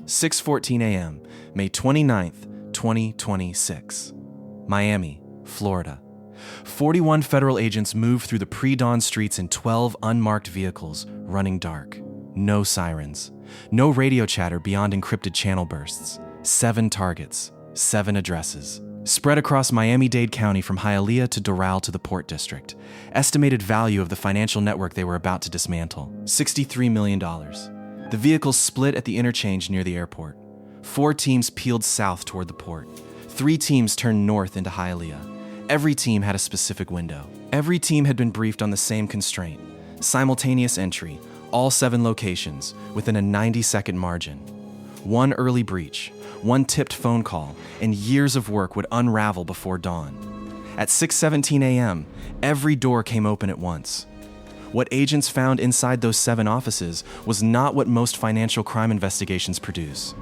6:14 a.m., May 29th, 2026. Miami, Florida. 41 federal agents move through the pre-dawn streets in 12 unmarked vehicles, running dark. No sirens. No radio chatter beyond encrypted channel bursts. 7 targets. 7 addresses. Spread across Miami-Dade County from Hialeah to Doral to the Port District. Estimated value of the financial network they were about to dismantle, $63 million. The vehicles split at the interchange near the airport. 4 teams peeled south toward the port. 3 teams turned north into Hialeah. Every team had a specific window. Every team had been briefed on the same constraint: simultaneous entry, all 7 locations, within a 90-second margin. 1 early breach, 1 tipped phone call, and years of work would unravel before dawn. At 6:17 a.m., every door came open at once. What agents found inside those 7 offices was not what most financial crime investigations produce.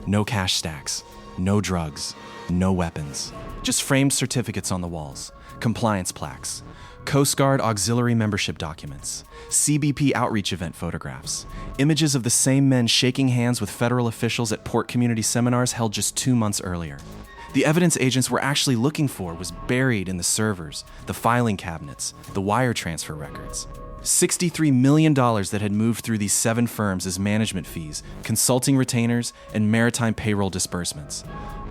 No cash stacks, no drugs, no weapons. Just framed certificates on the walls, compliance plaques, Coast Guard auxiliary membership documents, CBP outreach event photographs, images of the same men shaking hands with federal officials at port community seminars held just 2 months earlier. The evidence agents were actually looking for was buried in the servers, the filing cabinets, the wire transfer records. $63 million that had moved through these 7 firms as management fees, consulting retainers, and maritime payroll disbursements.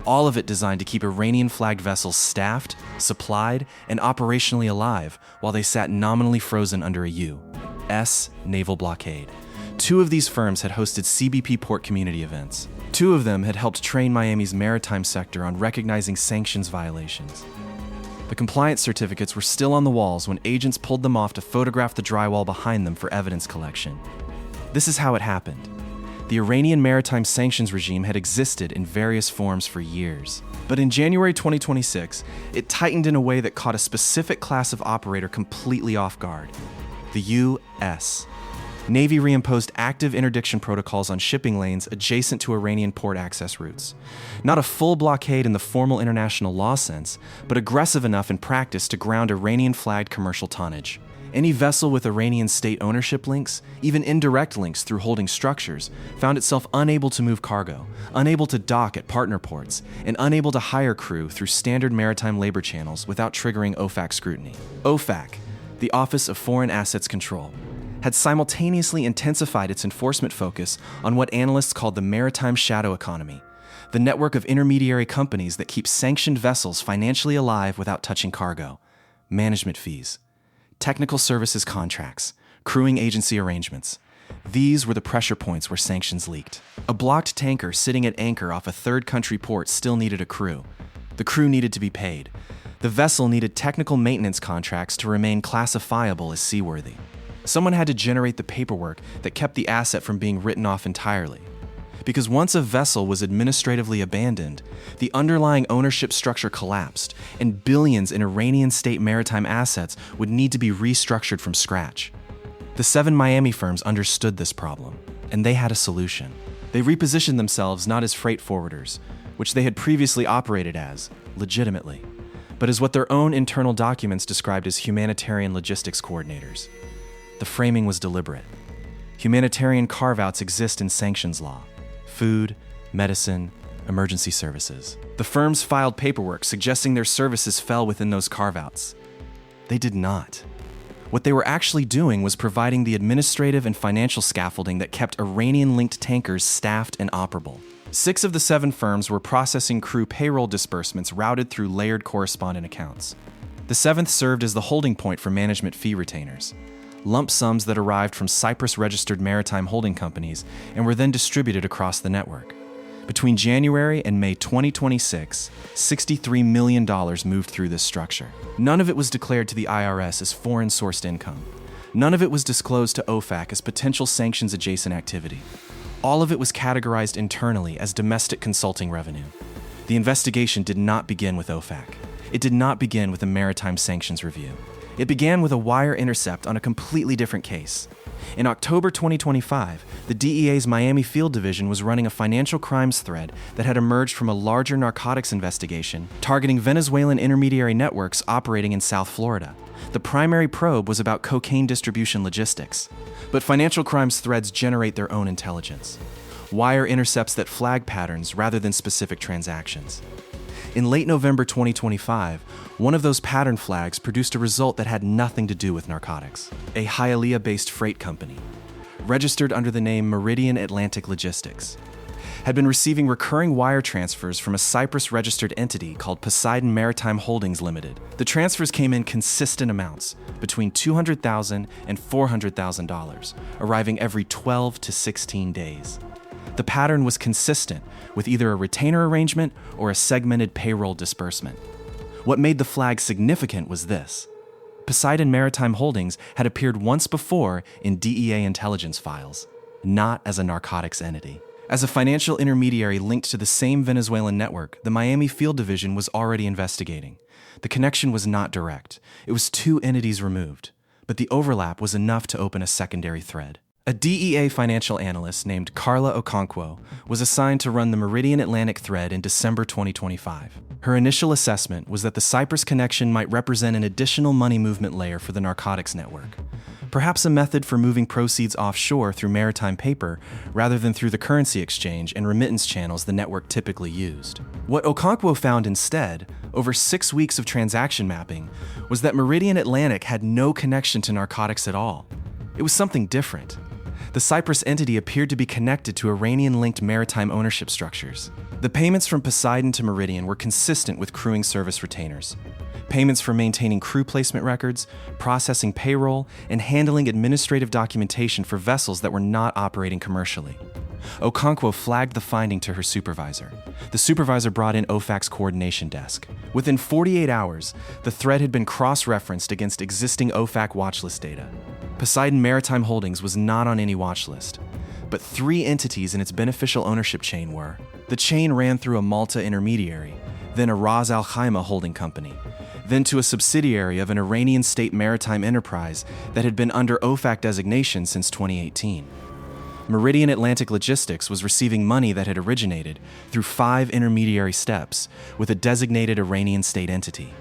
All of it designed to keep Iranian-flagged vessels staffed, supplied, and operationally alive while they sat nominally frozen under a U.S. naval blockade. 2 of these firms had hosted CBP port community events. 2 of them had helped train Miami's maritime sector on recognizing sanctions violations. The compliance certificates were still on the walls when agents pulled them off to photograph the drywall behind them for evidence collection. This is how it happened. The Iranian maritime sanctions regime had existed in various forms for years. But in January 2026, it tightened in a way that caught a specific class of operator completely off guard: the U.S. Navy reimposed active interdiction protocols on shipping lanes adjacent to Iranian port access routes. Not a full blockade in the formal international law sense, but aggressive enough in practice to ground Iranian-flagged commercial tonnage. Any vessel with Iranian state ownership links, even indirect links through holding structures, found itself unable to move cargo, unable to dock at partner ports, and unable to hire crew through standard maritime labor channels without triggering OFAC scrutiny. OFAC, the Office of Foreign Assets Control, had simultaneously intensified its enforcement focus on what analysts called the maritime shadow economy, the network of intermediary companies that keep sanctioned vessels financially alive without touching cargo, management fees, technical services contracts, crewing agency arrangements. These were the pressure points where sanctions leaked. A blocked tanker sitting at anchor off a third country port still needed a crew. The crew needed to be paid. The vessel needed technical maintenance contracts to remain classifiable as seaworthy. Someone had to generate the paperwork that kept the asset from being written off entirely. Because once a vessel was administratively abandoned, the underlying ownership structure collapsed, and billions in Iranian state maritime assets would need to be restructured from scratch. The 7 Miami firms understood this problem, and they had a solution. They repositioned themselves not as freight forwarders, which they had previously operated as, legitimately, but as what their own internal documents described as humanitarian logistics coordinators. The framing was deliberate. Humanitarian carve-outs exist in sanctions law: food, medicine, emergency services. The firms filed paperwork suggesting their services fell within those carve-outs. They did not. What they were actually doing was providing the administrative and financial scaffolding that kept Iranian-linked tankers staffed and operable. 6 of the 7 firms were processing crew payroll disbursements routed through layered correspondent accounts. The 7th served as the holding point for management fee retainers, lump sums that arrived from Cyprus-registered maritime holding companies and were then distributed across the network. Between January and May 2026, $63 million moved through this structure. None of it was declared to the IRS as foreign-sourced income. None of it was disclosed to OFAC as potential sanctions-adjacent activity. All of it was categorized internally as domestic consulting revenue. The investigation did not begin with OFAC. It did not begin with a maritime sanctions review. It began with a wire intercept on a completely different case. In October 2025, the DEA's Miami Field Division was running a financial crimes thread that had emerged from a larger narcotics investigation targeting Venezuelan intermediary networks operating in South Florida. The primary probe was about cocaine distribution logistics. But financial crimes threads generate their own intelligence. wire intercepts that flag patterns rather than specific transactions. In late November 2025, one of those pattern flags produced a result that had nothing to do with narcotics. A Hialeah-based freight company, registered under the name Meridian Atlantic Logistics, had been receiving recurring wire transfers from a Cyprus-registered entity called Poseidon Maritime Holdings Limited. The transfers came in consistent amounts, between $200,000 and $400,000, arriving every 12 to 16 days. The pattern was consistent, with either a retainer arrangement or a segmented payroll disbursement. What made the flag significant was this: Poseidon Maritime Holdings had appeared once before in DEA intelligence files, not as a narcotics entity. As a financial intermediary linked to the same Venezuelan network, the Miami Field Division was already investigating. The connection was not direct. It was two entities removed, but the overlap was enough to open a secondary thread. A DEA financial analyst named Carla Okonkwo was assigned to run the Meridian Atlantic thread in December 2025. Her initial assessment was that the Cyprus connection might represent an additional money movement layer for the narcotics network, perhaps a method for moving proceeds offshore through maritime paper rather than through the currency exchange and remittance channels the network typically used. What Okonkwo found instead, over 6 weeks of transaction mapping, was that Meridian Atlantic had no connection to narcotics at all. It was something different. The Cyprus entity appeared to be connected to Iranian-linked maritime ownership structures. The payments from Poseidon to Meridian were consistent with crewing service retainers. Payments for maintaining crew placement records, processing payroll, and handling administrative documentation for vessels that were not operating commercially. Okonkwo flagged the finding to her supervisor. The supervisor brought in OFAC's coordination desk. Within 48 hours, the thread had been cross-referenced against existing OFAC watchlist data. Poseidon Maritime Holdings was not on any watch list, but 3 entities in its beneficial ownership chain were. The chain ran through a Malta intermediary, then a Ras Al Khaimah holding company, then to a subsidiary of an Iranian state maritime enterprise that had been under OFAC designation since 2018. Meridian Atlantic Logistics was receiving money that had originated through 5 intermediary steps with a designated Iranian state entity.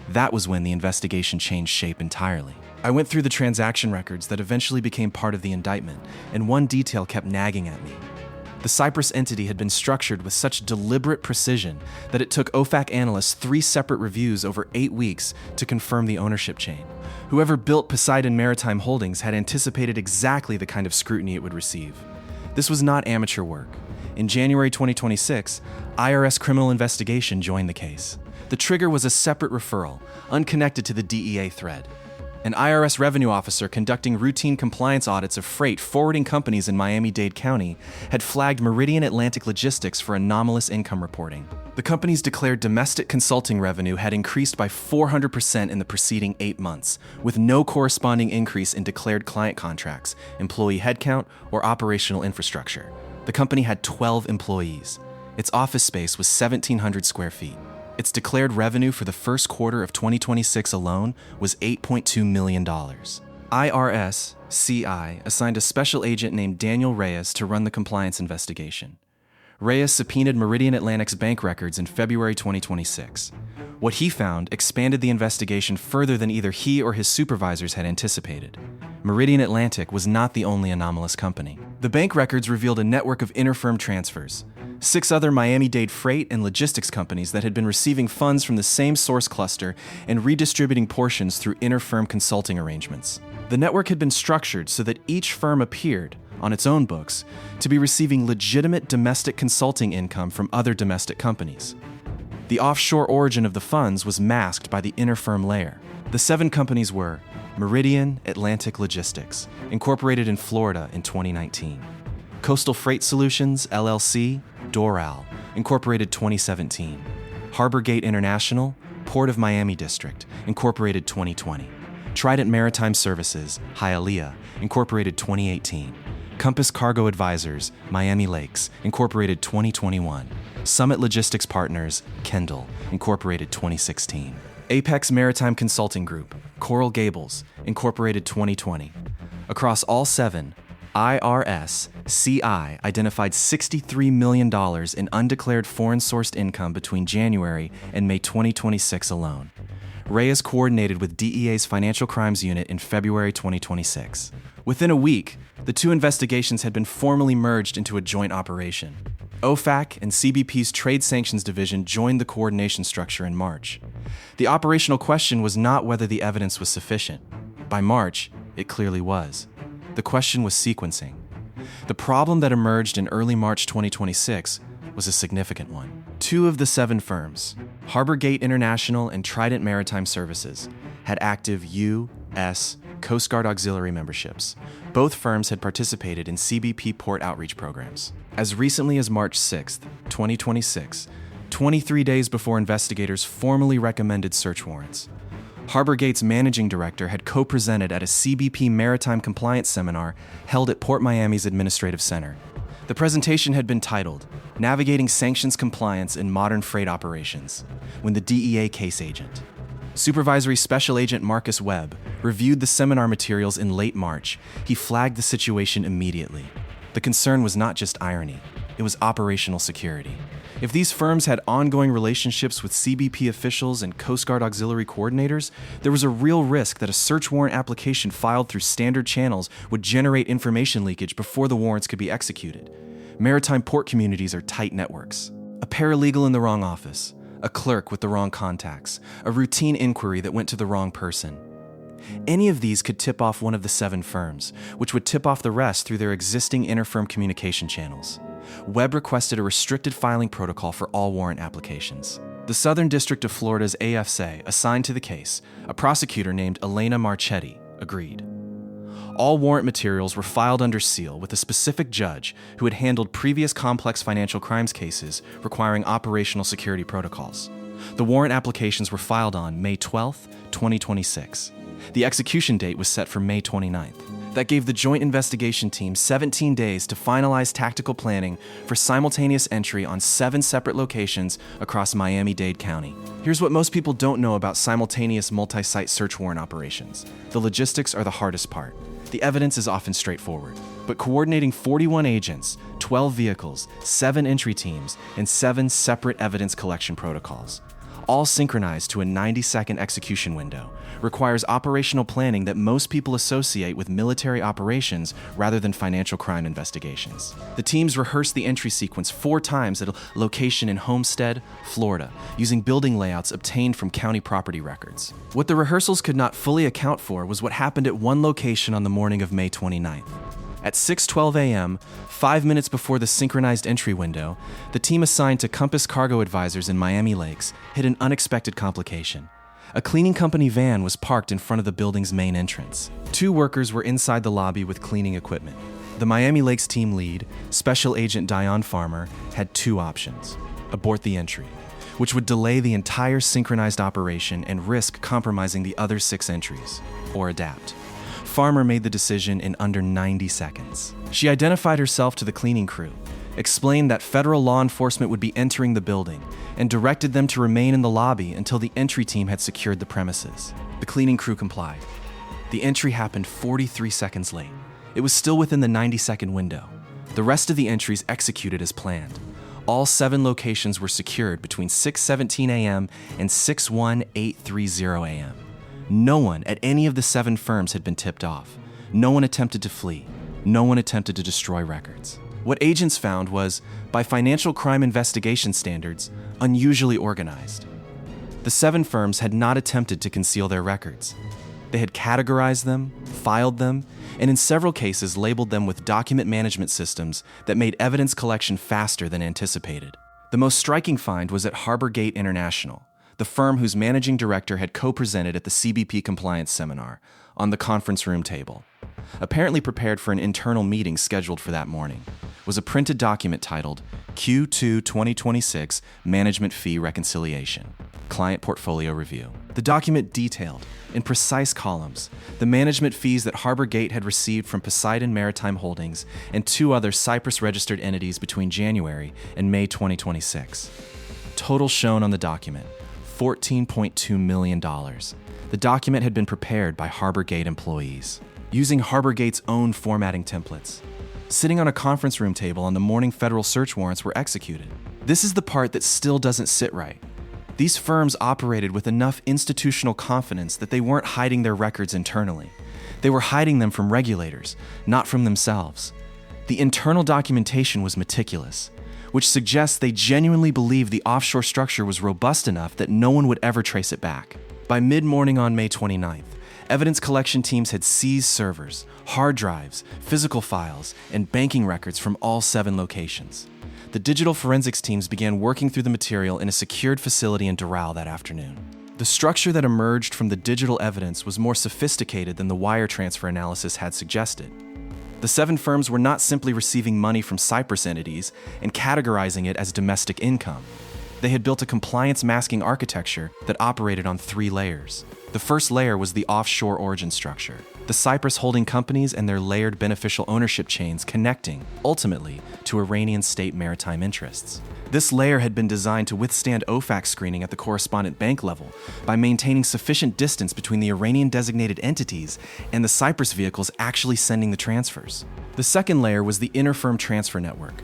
That was when the investigation changed shape entirely. I went through the transaction records that eventually became part of the indictment, and one detail kept nagging at me. The Cyprus entity had been structured with such deliberate precision that it took OFAC analysts 3 separate reviews over 8 weeks to confirm the ownership chain. Whoever built Poseidon Maritime Holdings had anticipated exactly the kind of scrutiny it would receive. This was not amateur work. In January 2026, IRS criminal investigation joined the case. The trigger was a separate referral, unconnected to the DEA thread. An IRS revenue officer conducting routine compliance audits of freight forwarding companies in Miami-Dade County had flagged Meridian Atlantic Logistics for anomalous income reporting. The company's declared domestic consulting revenue had increased by 400% in the preceding 8 months, with no corresponding increase in declared client contracts, employee headcount, or operational infrastructure. The company had 12 employees. Its office space was 1,700 square feet. Its declared revenue for the first quarter of 2026 alone was $8.2 million. IRS-CI assigned a special agent named Daniel Reyes to run the compliance investigation. Reyes subpoenaed Meridian Atlantic's bank records in February 2026. What he found expanded the investigation further than either he or his supervisors had anticipated. Meridian Atlantic was not the only anomalous company. The bank records revealed a network of inter-firm transfers. 6 other Miami-Dade freight and logistics companies that had been receiving funds from the same source cluster and redistributing portions through inter-firm consulting arrangements. The network had been structured so that each firm appeared, on its own books, to be receiving legitimate domestic consulting income from other domestic companies. The offshore origin of the funds was masked by the inter-firm layer. The 7 companies were Meridian Atlantic Logistics, incorporated in Florida in 2019. Coastal Freight Solutions, LLC, Doral, incorporated 2017. Harbor Gate International, Port of Miami District, incorporated 2020. Trident Maritime Services, Hialeah, incorporated 2018. Compass Cargo Advisors, Miami Lakes, incorporated 2021. Summit Logistics Partners, Kendall, incorporated 2016. Apex Maritime Consulting Group, Coral Gables, incorporated 2020. Across all 7, IRS-CI identified $63 million in undeclared foreign-sourced income between January and May 2026 alone. Reyes coordinated with DEA's Financial Crimes Unit in February 2026. Within a week, the two investigations had been formally merged into a joint operation. OFAC and CBP's Trade Sanctions Division joined the coordination structure in March. The operational question was not whether the evidence was sufficient. By March, it clearly was. The question was sequencing. The problem that emerged in early March 2026 was a significant one. Two of the 7 firms, Harborgate International and Trident Maritime Services, had active U.S. Coast Guard auxiliary memberships. Both firms had participated in CBP port outreach programs. As recently as March 6, 2026, 23 days before investigators formally recommended search warrants, Harborgate's managing director had co-presented at a CBP maritime compliance seminar held at Port Miami's Administrative Center. The presentation had been titled, Navigating Sanctions Compliance in Modern Freight Operations, when the DEA case agent, Supervisory Special Agent Marcus Webb, reviewed the seminar materials in late March. He flagged the situation immediately. The concern was not just irony, it was operational security. If these firms had ongoing relationships with CBP officials and Coast Guard auxiliary coordinators, there was a real risk that a search warrant application filed through standard channels would generate information leakage before the warrants could be executed. Maritime port communities are tight networks. A paralegal in the wrong office, a clerk with the wrong contacts, a routine inquiry that went to the wrong person. Any of these could tip off one of the 7 firms, which would tip off the rest through their existing inter-firm communication channels. Webb requested a restricted filing protocol for all warrant applications. The Southern District of Florida's AFSA assigned to the case, a prosecutor named Elena Marchetti, agreed. All warrant materials were filed under seal with a specific judge who had handled previous complex financial crimes cases requiring operational security protocols. The warrant applications were filed on May 12, 2026. The execution date was set for May 29th. That gave the Joint Investigation Team 17 days to finalize tactical planning for simultaneous entry on 7 separate locations across Miami-Dade County. Here's what most people don't know about simultaneous multi-site search warrant operations. The logistics are the hardest part. The evidence is often straightforward, but coordinating 41 agents, 12 vehicles, 7 entry teams, and 7 separate evidence collection protocols, all synchronized to a 90-second execution window, requires operational planning that most people associate with military operations rather than financial crime investigations. The teams rehearsed the entry sequence 4 times at a location in Homestead, Florida, using building layouts obtained from county property records. What the rehearsals could not fully account for was what happened at one location on the morning of May 29th. At 6:12 a.m., 5 minutes before the synchronized entry window, the team assigned to Compass Cargo Advisors in Miami Lakes hit an unexpected complication. A cleaning company van was parked in front of the building's main entrance. 2 workers were inside the lobby with cleaning equipment. The Miami Lakes team lead, Special Agent Dion Farmer, had 2 options. Abort the entry, which would delay the entire synchronized operation and risk compromising the other 6 entries, or adapt. Farmer made the decision in under 90 seconds. She identified herself to the cleaning crew, explained that federal law enforcement would be entering the building, and directed them to remain in the lobby until the entry team had secured the premises. The cleaning crew complied. The entry happened 43 seconds late. It was still within the 90-second window. The rest of the entries executed as planned. All 7 locations were secured between 6:17 a.m. and 6:18:30 a.m. No one at any of the 7 firms had been tipped off. No one attempted to flee. No one attempted to destroy records. What agents found was, by financial crime investigation standards, unusually organized. The 7 firms had not attempted to conceal their records. They had categorized them, filed them, and in several cases labeled them with document management systems that made evidence collection faster than anticipated. The most striking find was at Harborgate International, the firm whose managing director had co-presented at the CBP compliance seminar, on the conference room table. Apparently prepared for an internal meeting scheduled for that morning, was a printed document titled Q2 2026 Management Fee Reconciliation, Client Portfolio Review. The document detailed, in precise columns, the management fees that Harborgate had received from Poseidon Maritime Holdings and 2 other Cyprus-registered entities between January and May 2026. Total shown on the document, $14.2 million. The document had been prepared by Harborgate employees, using Harborgate's own formatting templates, sitting on a conference room table on the morning federal search warrants were executed. This is the part that still doesn't sit right. These firms operated with enough institutional confidence that they weren't hiding their records internally. They were hiding them from regulators, not from themselves. The internal documentation was meticulous, which suggests they genuinely believed the offshore structure was robust enough that no one would ever trace it back. By mid-morning on May 29th, evidence collection teams had seized servers, hard drives, physical files, and banking records from all 7 locations. The digital forensics teams began working through the material in a secured facility in Doral that afternoon. The structure that emerged from the digital evidence was more sophisticated than the wire transfer analysis had suggested. The 7 firms were not simply receiving money from Cyprus entities and categorizing it as domestic income. They had built a compliance masking architecture that operated on 3 layers. The first layer was the offshore origin structure, the Cyprus holding companies and their layered beneficial ownership chains connecting, ultimately, to Iranian state maritime interests. This layer had been designed to withstand OFAC screening at the correspondent bank level by maintaining sufficient distance between the Iranian designated entities and the Cyprus vehicles actually sending the transfers. The second layer was the inter-firm transfer network,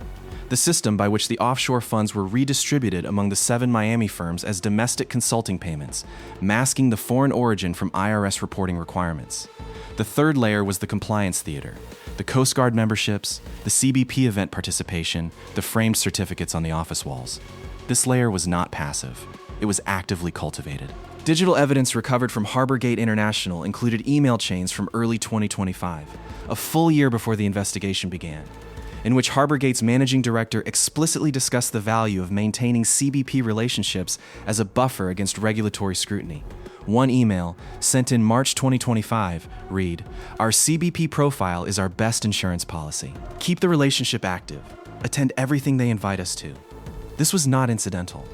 the system by which the offshore funds were redistributed among the 7 Miami firms as domestic consulting payments, masking the foreign origin from IRS reporting requirements. The third layer was the compliance theater, the Coast Guard memberships, the CBP event participation, the framed certificates on the office walls. This layer was not passive. It was actively cultivated. Digital evidence recovered from Harborgate International included email chains from early 2025, a full year before the investigation began, in which Harborgate's managing director explicitly discussed the value of maintaining CBP relationships as a buffer against regulatory scrutiny. One email, sent in March 2025, read, "Our CBP profile is our best insurance policy. Keep the relationship active. Attend everything they invite us to." This was not incidental.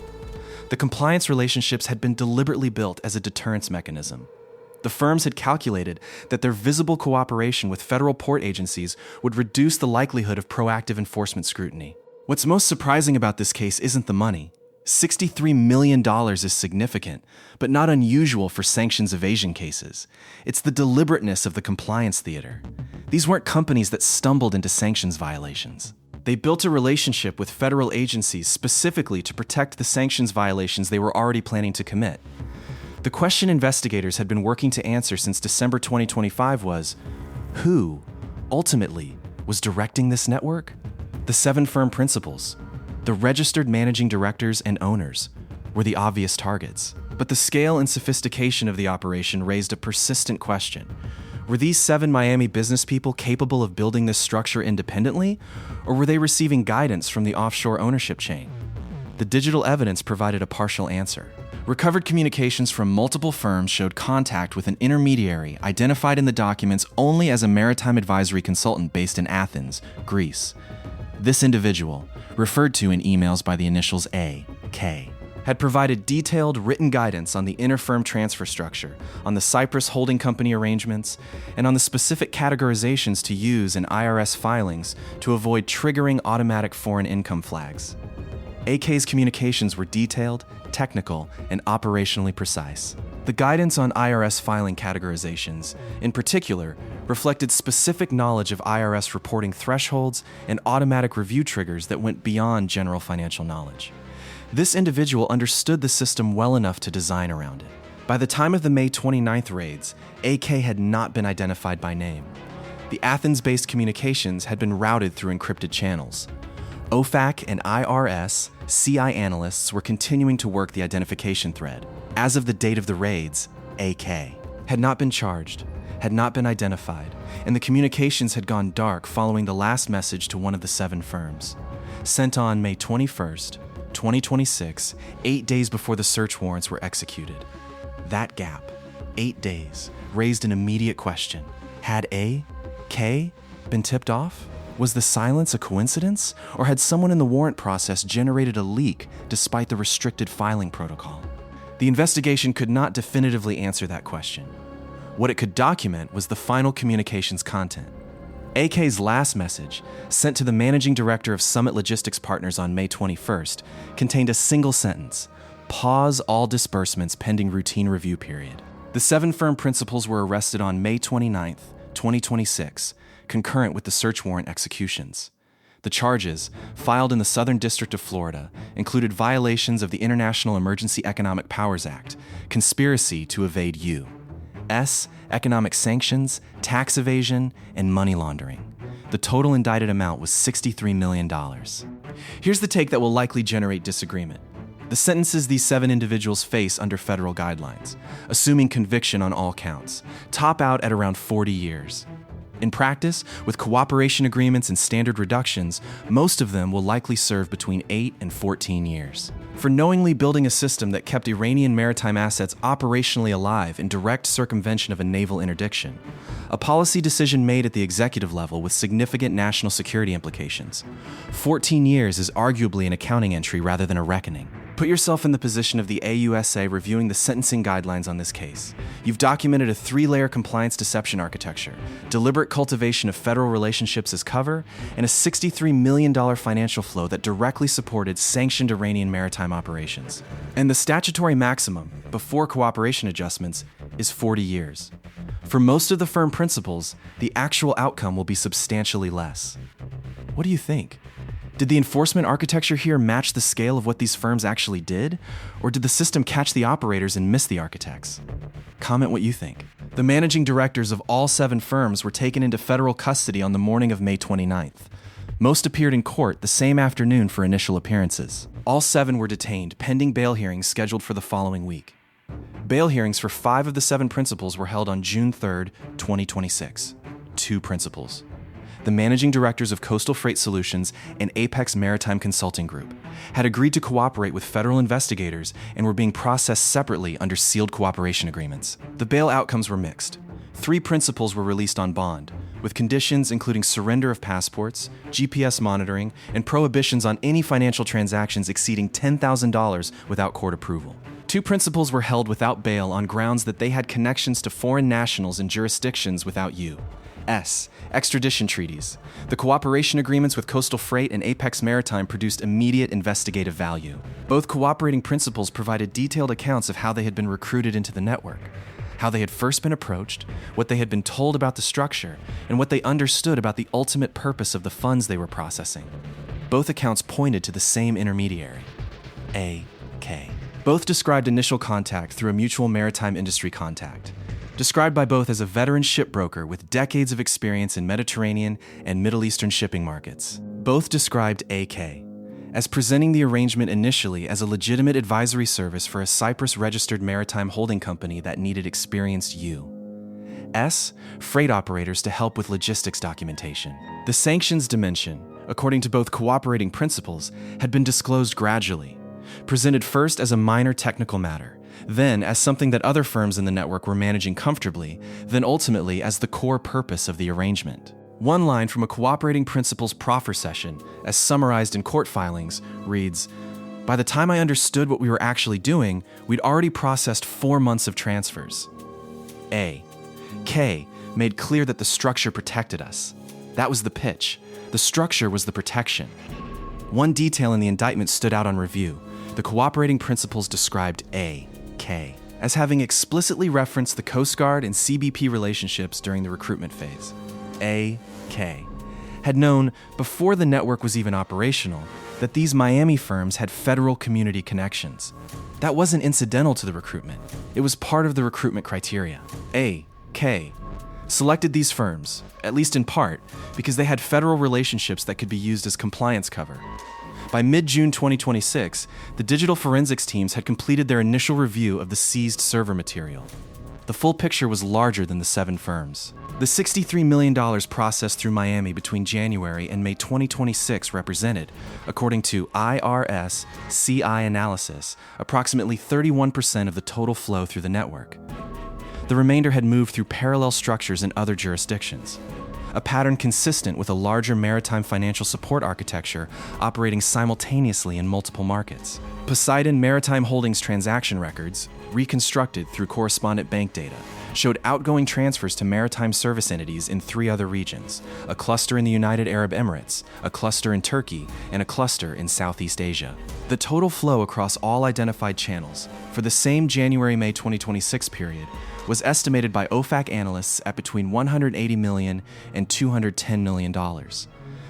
The compliance relationships had been deliberately built as a deterrence mechanism. The firms had calculated that their visible cooperation with federal port agencies would reduce the likelihood of proactive enforcement scrutiny. What's most surprising about this case isn't the money. $63 million is significant, but not unusual for sanctions evasion cases. It's the deliberateness of the compliance theater. These weren't companies that stumbled into sanctions violations. They built a relationship with federal agencies specifically to protect the sanctions violations they were already planning to commit. The question investigators had been working to answer since December 2025 was, who, ultimately, was directing this network? The 7 firm principals, the registered managing directors and owners, were the obvious targets. But the scale and sophistication of the operation raised a persistent question. Were these 7 Miami business people capable of building this structure independently, or were they receiving guidance from the offshore ownership chain? The digital evidence provided a partial answer. Recovered communications from multiple firms showed contact with an intermediary identified in the documents only as a maritime advisory consultant based in Athens, Greece. This individual, referred to in emails by the initials A.K., had provided detailed written guidance on the inter-firm transfer structure, on the Cyprus holding company arrangements, and on the specific categorizations to use in IRS filings to avoid triggering automatic foreign income flags. AK's communications were detailed, technical, and operationally precise. The guidance on IRS filing categorizations, in particular, reflected specific knowledge of IRS reporting thresholds and automatic review triggers that went beyond general financial knowledge. This individual understood the system well enough to design around it. By the time of the May 29th raids, AK had not been identified by name. The Athens-based communications had been routed through encrypted channels. OFAC and IRS-CI analysts were continuing to work the identification thread. As of the date of the raids, AK had not been charged, had not been identified, and the communications had gone dark following the last message to one of the 7 firms. Sent on May 21st, 2026, 8 days before the search warrants were executed. That gap, 8 days, raised an immediate question. Had AK been tipped off? Was the silence a coincidence, or had someone in the warrant process generated a leak despite the restricted filing protocol? The investigation could not definitively answer that question. What it could document was the final communications content. AK's last message, sent to the managing director of Summit Logistics Partners on May 21st, contained a single sentence: "Pause all disbursements pending routine review period." The 7 firm principals were arrested on May 29th, 2026, concurrent with the search warrant executions. The charges, filed in the Southern District of Florida, included violations of the International Emergency Economic Powers Act, conspiracy to evade U.S. economic sanctions, tax evasion, and money laundering. The total indicted amount was $63 million. Here's the take that will likely generate disagreement. The sentences these 7 individuals face under federal guidelines, assuming conviction on all counts, top out at around 40 years. In practice, with cooperation agreements and standard reductions, most of them will likely serve between 8 and 14 years. For knowingly building a system that kept Iranian maritime assets operationally alive in direct circumvention of a naval interdiction, a policy decision made at the executive level with significant national security implications. 14 years is arguably an accounting entry rather than a reckoning. Put yourself in the position of the AUSA reviewing the sentencing guidelines on this case. You've documented a 3-layer compliance deception architecture, deliberate cultivation of federal relationships as cover, and a $63 million financial flow that directly supported sanctioned Iranian maritime operations. And the statutory maximum, before cooperation adjustments, is 40 years. For most of the firm principals, the actual outcome will be substantially less. What do you think? Did the enforcement architecture here match the scale of what these firms actually did? Or did the system catch the operators and miss the architects? Comment what you think. The managing directors of all 7 firms were taken into federal custody on the morning of May 29th. Most appeared in court the same afternoon for initial appearances. All 7 were detained, pending bail hearings scheduled for the following week. Bail hearings for 5 of the 7 principals were held on June 3rd, 2026. 2 principals. The managing directors of Coastal Freight Solutions and Apex Maritime Consulting Group had agreed to cooperate with federal investigators and were being processed separately under sealed cooperation agreements. The bail outcomes were mixed. 3 principals were released on bond, with conditions including surrender of passports, GPS monitoring, and prohibitions on any financial transactions exceeding $10,000 without court approval. 2 principals were held without bail on grounds that they had connections to foreign nationals in jurisdictions without U.S. extradition treaties. The cooperation agreements with Coastal Freight and Apex Maritime produced immediate investigative value. Both cooperating principals provided detailed accounts of how they had been recruited into the network, how they had first been approached, what they had been told about the structure, and what they understood about the ultimate purpose of the funds they were processing. Both accounts pointed to the same intermediary, A.K. Both described initial contact through a mutual maritime industry contact, described by both as a veteran shipbroker with decades of experience in Mediterranean and Middle Eastern shipping markets. Both described AK as presenting the arrangement initially as a legitimate advisory service for a Cyprus-registered maritime holding company that needed experienced U.S. freight operators to help with logistics documentation. The sanctions dimension, according to both cooperating principals, had been disclosed gradually, presented first as a minor technical matter, then as something that other firms in the network were managing comfortably, then ultimately as the core purpose of the arrangement. One line from a cooperating principal's proffer session, as summarized in court filings, reads, "By the time I understood what we were actually doing, we'd already processed 4 months of transfers." K made clear that the structure protected us. That was the pitch. The structure was the protection. One detail in the indictment stood out on review. The cooperating principals described A.K. as having explicitly referenced the Coast Guard and CBP relationships during the recruitment phase. A.K. had known, before the network was even operational, that these Miami firms had federal community connections. That wasn't incidental to the recruitment. It was part of the recruitment criteria. A.K. selected these firms, at least in part, because they had federal relationships that could be used as compliance cover. By mid-June 2026, the digital forensics teams had completed their initial review of the seized server material. The full picture was larger than the 7 firms. The $63 million processed through Miami between January and May 2026 represented, according to IRS-CI analysis, approximately 31% of the total flow through the network. The remainder had moved through parallel structures in other jurisdictions, a pattern consistent with a larger maritime financial support architecture operating simultaneously in multiple markets. Poseidon Maritime Holdings transaction records, reconstructed through correspondent bank data, showed outgoing transfers to maritime service entities in 3 other regions, a cluster in the United Arab Emirates, a cluster in Turkey, and a cluster in Southeast Asia. The total flow across all identified channels for the same January-May 2026 period was estimated by OFAC analysts at between $180 million and $210 million.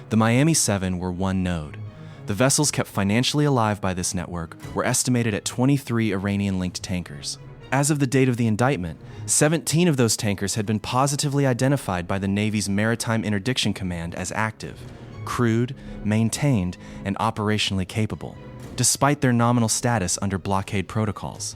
The Miami 7 were one node. The vessels kept financially alive by this network were estimated at 23 Iranian-linked tankers. As of the date of the indictment, 17 of those tankers had been positively identified by the Navy's Maritime Interdiction Command as active, crewed, maintained, and operationally capable, despite their nominal status under blockade protocols.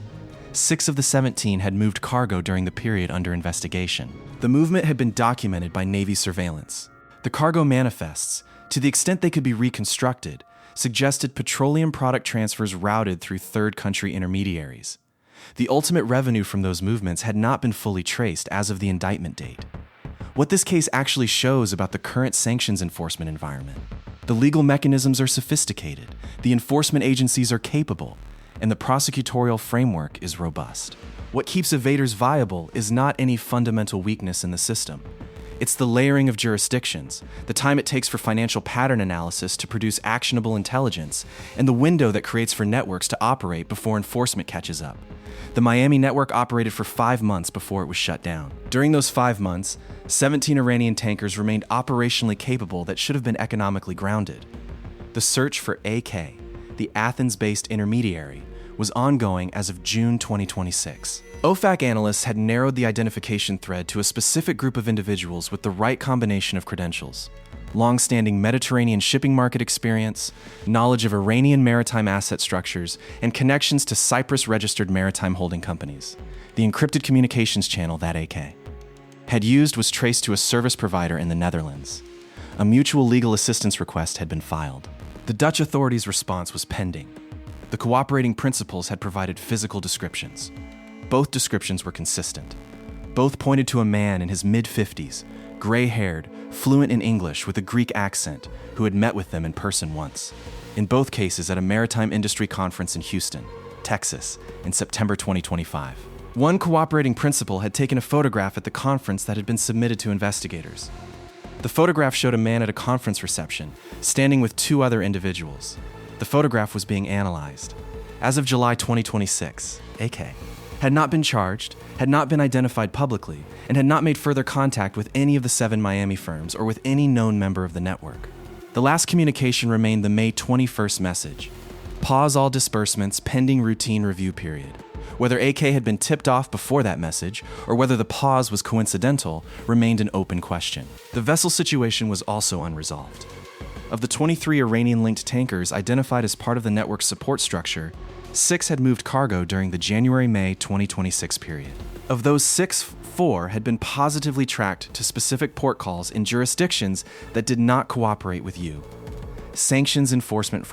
6 of the 17 had moved cargo during the period under investigation. The movement had been documented by Navy surveillance. The cargo manifests, to the extent they could be reconstructed, suggested petroleum product transfers routed through third-country intermediaries. The ultimate revenue from those movements had not been fully traced as of the indictment date. What this case actually shows about the current sanctions enforcement environment: the legal mechanisms are sophisticated, the enforcement agencies are capable, and the prosecutorial framework is robust. What keeps evaders viable is not any fundamental weakness in the system. It's the layering of jurisdictions, the time it takes for financial pattern analysis to produce actionable intelligence, and the window that creates for networks to operate before enforcement catches up. The Miami network operated for 5 months before it was shut down. During those 5 months, 17 Iranian tankers remained operationally capable that should have been economically grounded. The search for AK, the Athens-based intermediary, was ongoing as of June 2026. OFAC analysts had narrowed the identification thread to a specific group of individuals with the right combination of credentials: long-standing Mediterranean shipping market experience, knowledge of Iranian maritime asset structures, and connections to Cyprus-registered maritime holding companies. The encrypted communications channel that AK had used was traced to a service provider in the Netherlands. A mutual legal assistance request had been filed. The Dutch authorities' response was pending. The cooperating principals had provided physical descriptions. Both descriptions were consistent. Both pointed to a man in his mid-50s, gray-haired, fluent in English with a Greek accent, who had met with them in person once. In both cases at a maritime industry conference in Houston, Texas, in September 2025. One cooperating principal had taken a photograph at the conference that had been submitted to investigators. The photograph showed a man at a conference reception, standing with 2 other individuals. The photograph was being analyzed. As of July 2026, AK had not been charged, had not been identified publicly, and had not made further contact with any of the 7 Miami firms or with any known member of the network. The last communication remained the May 21st message: pause all disbursements pending routine review period. Whether AK had been tipped off before that message, or whether the pause was coincidental, remained an open question. The vessel situation was also unresolved. Of the 23 Iranian-linked tankers identified as part of the network's support structure, 6 had moved cargo during the January-May 2026 period. Of those 6, 4 had been positively tracked to specific port calls in jurisdictions that did not cooperate with you. Sanctions enforcement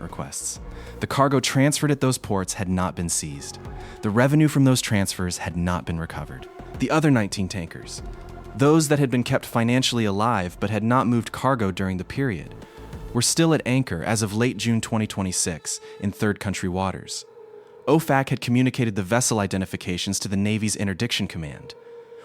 requests. The cargo transferred at those ports had not been seized. The revenue from those transfers had not been recovered. The other 19 tankers, those that had been kept financially alive but had not moved cargo during the period, were still at anchor as of late June 2026 in third-country waters. OFAC had communicated the vessel identifications to the Navy's Interdiction Command.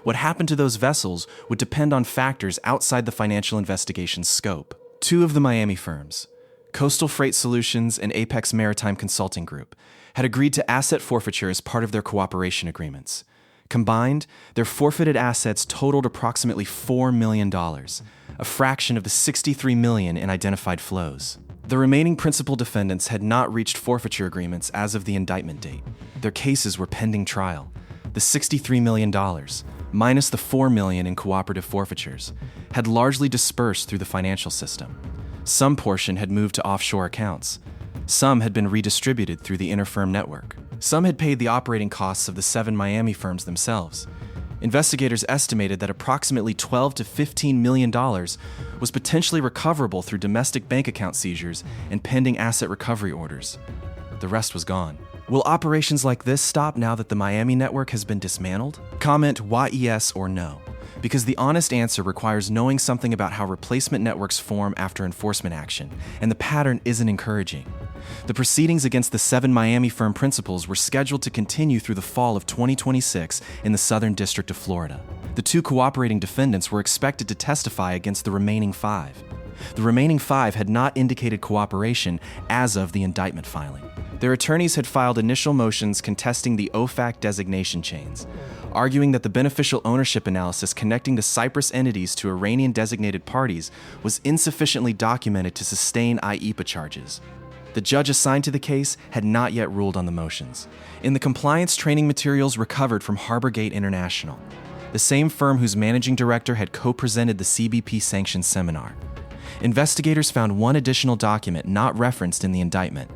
What happened to those vessels would depend on factors outside the financial investigation's scope. 2 of the Miami firms, Coastal Freight Solutions and Apex Maritime Consulting Group, had agreed to asset forfeiture as part of their cooperation agreements. Combined, their forfeited assets totaled approximately $4 million, a fraction of the $63 million in identified flows. The remaining principal defendants had not reached forfeiture agreements as of the indictment date. Their cases were pending trial. The $63 million, minus the $4 million in cooperative forfeitures, had largely dispersed through the financial system. Some portion had moved to offshore accounts. Some had been redistributed through the interfirm network. Some had paid the operating costs of the 7 Miami firms themselves. Investigators estimated that approximately $12 to $15 million was potentially recoverable through domestic bank account seizures and pending asset recovery orders. The rest was gone. Will operations like this stop now that the Miami network has been dismantled? Comment yes or no, because the honest answer requires knowing something about how replacement networks form after enforcement action, and the pattern isn't encouraging. The proceedings against the 7 Miami firm principals were scheduled to continue through the fall of 2026 in the Southern District of Florida. The 2 cooperating defendants were expected to testify against the remaining 5. The remaining 5 had not indicated cooperation as of the indictment filing. Their attorneys had filed initial motions contesting the OFAC designation chains, arguing that the beneficial ownership analysis connecting the Cyprus entities to Iranian designated parties was insufficiently documented to sustain IEPA charges. The judge assigned to the case had not yet ruled on the motions. In the compliance training materials recovered from Harborgate International, the same firm whose managing director had co-presented the CBP sanctions seminar, investigators found one additional document not referenced in the indictment.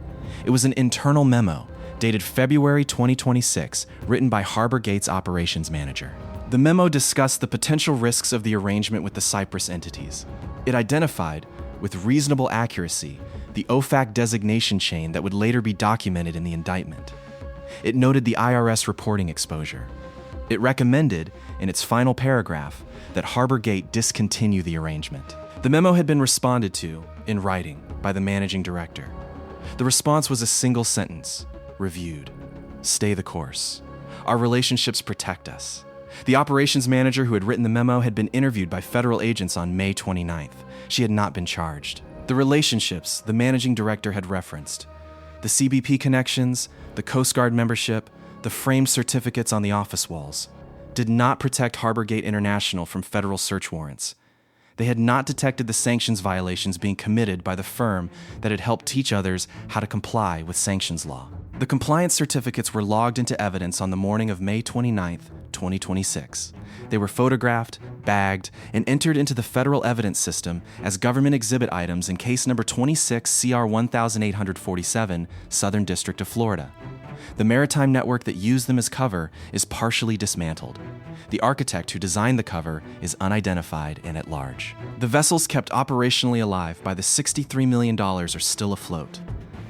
It was an internal memo dated February 2026, written by Harborgate's operations manager. The memo discussed the potential risks of the arrangement with the Cyprus entities. It identified, with reasonable accuracy, the OFAC designation chain that would later be documented in the indictment. It noted the IRS reporting exposure. It recommended, in its final paragraph, that Harborgate discontinue the arrangement. The memo had been responded to, in writing, by the managing director. The response was a single sentence: reviewed. Stay the course. Our relationships protect us. The operations manager who had written the memo had been interviewed by federal agents on May 29th. She had not been charged. The relationships the managing director had referenced, the CBP connections, the Coast Guard membership, the framed certificates on the office walls, did not protect Harborgate International from federal search warrants. They had not detected the sanctions violations being committed by the firm that had helped teach others how to comply with sanctions law. The compliance certificates were logged into evidence on the morning of May 29, 2026. They were photographed, bagged, and entered into the federal evidence system as government exhibit items in case number 26 CR 1847, Southern District of Florida. The maritime network that used them as cover is partially dismantled. The architect who designed the cover is unidentified and at large. The vessels kept operationally alive by the $63 million are still afloat.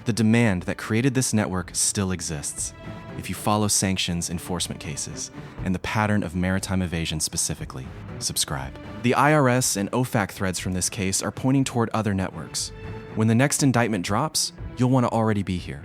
The demand that created this network still exists, if you follow sanctions enforcement cases and the pattern of maritime evasion specifically. Subscribe. The IRS and OFAC threads from this case are pointing toward other networks. When the next indictment drops, you'll want to already be here.